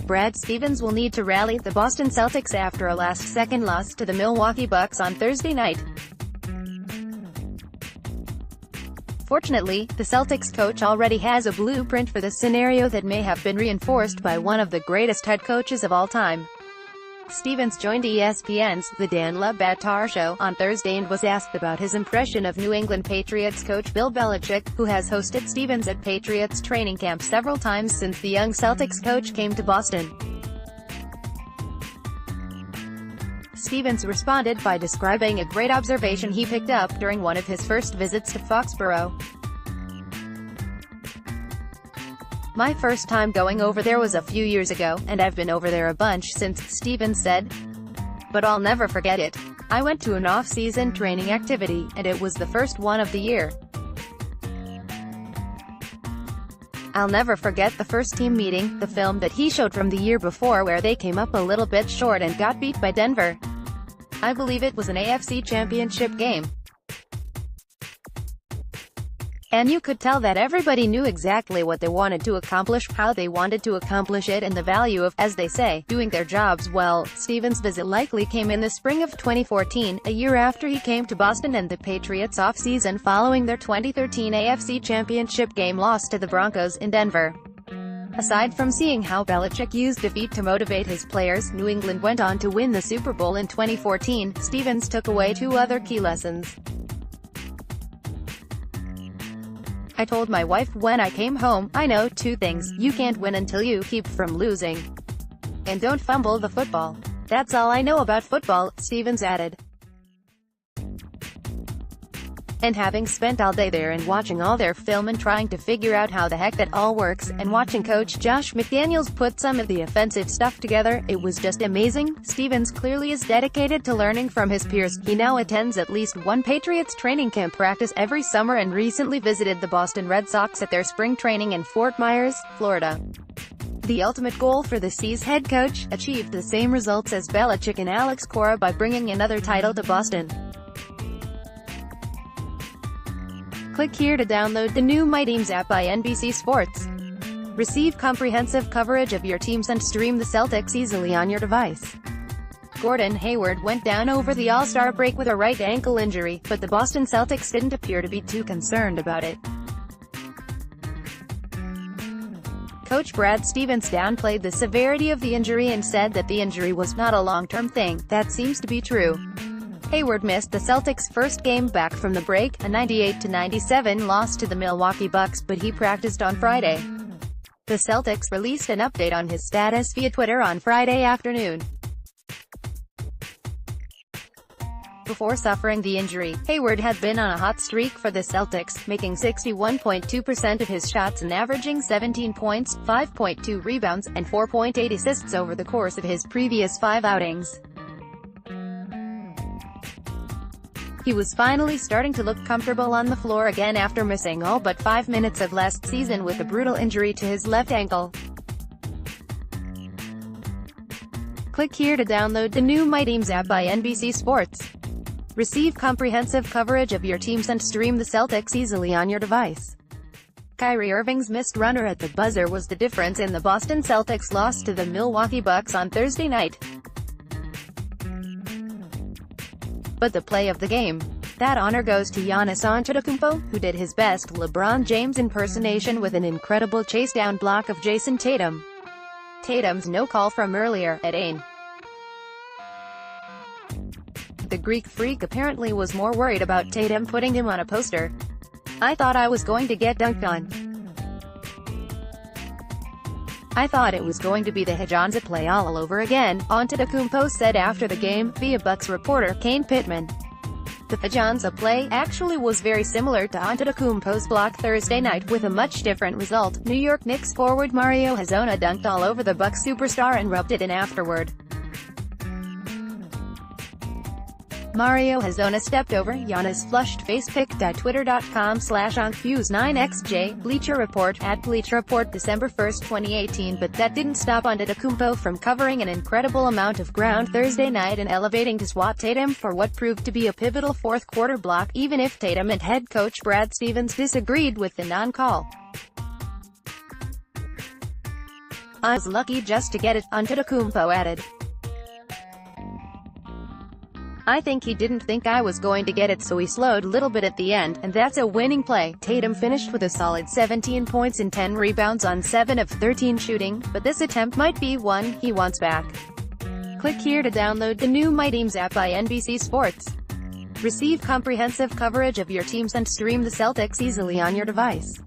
Brad Stevens will need to rally the Boston Celtics after a last-second loss to the Milwaukee Bucks on Thursday night. Fortunately, the Celtics coach already has a blueprint for this scenario that may have been reinforced by one of the greatest head coaches of all time. Stevens joined ESPN's The Dan Le Batard Show on Thursday and was asked about his impression of New England Patriots coach Bill Belichick, who has hosted Stevens at Patriots training camp several times since the young Celtics coach came to Boston. Stevens responded by describing a great observation he picked up during one of his first visits to Foxborough. "My first time going over there was a few years ago, and I've been over there a bunch since," Stevens said. "But I'll never forget it. I went to an off-season training activity, and it was the first one of the year. I'll never forget the first team meeting, the film that he showed from the year before where they came up a little bit short and got beat by Denver. I believe it was an AFC championship game. And you could tell that everybody knew exactly what they wanted to accomplish, how they wanted to accomplish it, and the value of, as they say, doing their jobs well." Stevens' visit likely came in the spring of 2014, a year after he came to Boston and the Patriots off-season following their 2013 AFC championship game loss to the Broncos in Denver. Aside from seeing how Belichick used defeat to motivate his players, New England went on to win the Super Bowl in 2014. Stevens took away two other key lessons. "I told my wife when I came home, I know two things: you can't win until you keep from losing. And don't fumble the football. That's all I know about football," Stevens added. "And having spent all day there and watching all their film and trying to figure out how the heck that all works, and watching Coach Josh McDaniels put some of the offensive stuff together, it was just amazing." Stevens clearly is dedicated to learning from his peers. He now attends at least one Patriots training camp practice every summer and recently visited the Boston Red Sox at their spring training in Fort Myers, Florida. The ultimate goal for the C's head coach, achieved the same results as Belichick and Alex Cora by bringing another title to Boston. Click here to download the new My Teams app by NBC Sports. Receive comprehensive coverage of your teams and stream the Celtics easily on your device. Gordon Hayward went down over the All-Star break with a right ankle injury, but the Boston Celtics didn't appear to be too concerned about it. Coach Brad Stevens downplayed the severity of the injury and said that the injury was not a long-term thing. That seems to be true. Hayward missed the Celtics' first game back from the break, a 98-97 loss to the Milwaukee Bucks, but he practiced on Friday. The Celtics released an update on his status via Twitter on Friday afternoon. Before suffering the injury, Hayward had been on a hot streak for the Celtics, making 61.2% of his shots and averaging 17 points, 5.2 rebounds, and 4.8 assists over the course of his previous 5 outings. He was finally starting to look comfortable on the floor again after missing all but 5 minutes of last season with a brutal injury to his left ankle. Click here to download the new My Teams app by NBC Sports. Receive comprehensive coverage of your teams and stream the Celtics easily on your device. Kyrie Irving's missed runner at the buzzer was the difference in the Boston Celtics' loss to the Milwaukee Bucks on Thursday night. But the play of the game. That honor goes to Giannis Antetokounmpo, who did his best LeBron James impersonation with an incredible chase-down block of Jason Tatum. Tatum's no call from earlier, at Ain. The Greek Freak apparently was more worried about Tatum putting him on a poster. "I thought I was going to get dunked on. I thought it was going to be the Hajanza play all over again," Antetokounmpo said after the game, via Bucks reporter Kane Pittman. The Hajanza play actually was very similar to Antetokounmpo's block Thursday night, with a much different result. New York Knicks forward Mario Hezonja dunked all over the Bucks superstar and rubbed it in afterward. Mario Hezonja stepped over Giannis' flushed face. Picked at twitter.com/onfuse9xj, Bleacher Report, at Bleacher Report, December 1, 2018. But that didn't stop Antetokounmpo from covering an incredible amount of ground Thursday night and elevating to swat Tatum for what proved to be a pivotal fourth-quarter block, even if Tatum and head coach Brad Stevens disagreed with the non-call. I was lucky just to get it, Antetokounmpo added. I think he didn't think I was going to get it, so he slowed a little bit at the end, and that's a winning play. Tatum finished with a solid 17 points and 10 rebounds on 7 of 13 shooting, but this attempt might be one he wants back. Click here to download the new My Teams app by NBC Sports. Receive comprehensive coverage of your teams and stream the Celtics easily on your device.